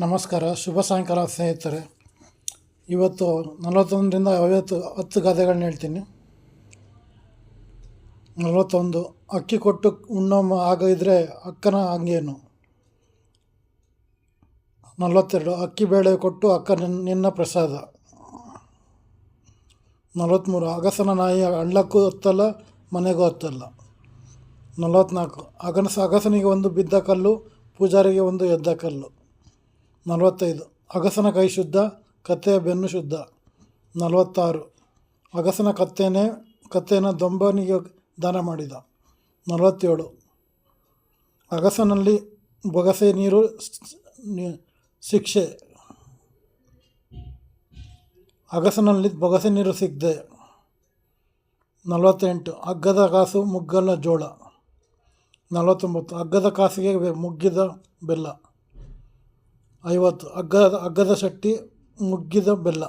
ನಮಸ್ಕಾರ, ಶುಭ ಸಾಯಂಕಾಲ ಸ್ನೇಹಿತರೆ. ಇವತ್ತು 41ರಿಂದ 10 ಗಾದೆಗಳನ್ನ ಹೇಳ್ತೀನಿ. 41. ಅಕ್ಕಿ ಕೊಟ್ಟು ಉಣ್ಣೋ ಆಗ ಇದ್ದರೆ ಅಕ್ಕನ ಹಂಗೇನು. 42. ಅಕ್ಕಿ ಬೇಳೆ ಕೊಟ್ಟು ಅಕ್ಕ ನಿನ್ನ ಪ್ರಸಾದ. 43. ಅಗಸನ ನಾಯಿ ಹಳ್ಳಕ್ಕೂ ಹೊತ್ತಲ್ಲ, ಮನೆಗೂ ಹೊತ್ತಲ್ಲ. 44. ಅಗಸನಿಗೆ ಒಂದು ಬಿದ್ದ ಕಲ್ಲು, ಪೂಜಾರಿಗೆ ಒಂದು ಎದ್ದ ಕಲ್ಲು. 45. ಅಗಸನ ಕೈ ಶುದ್ಧ, ಕತ್ತೆಯ ಬೆನ್ನು ಶುದ್ಧ. 46. ಅಗಸನ ಕತ್ತೆನ ದೊಂಬನಿಗೆ ದಾನ ಮಾಡಿದ. 47. ಅಗಸನಲ್ಲಿ ಬೊಗಸೆ ನೀರು ಶಿಕ್ಷೆ. ಅಗಸನಲ್ಲಿ ಬೊಗಸೆ ನೀರು ಸಿಗದೆ. 48. ಅಗ್ಗದ ಕಾಸು ಮುಗ್ಗಲ ಜೋಳ. 49. ಅಗ್ಗದ ಕಾಸಿಗೆ ಮುಗ್ಗಿದ ಬೆಲ್ಲ. 50. ಅಗ್ಗದ ಶೆಟ್ಟಿ ಮುಗ್ಗಿದ ಬೆಲ್ಲ.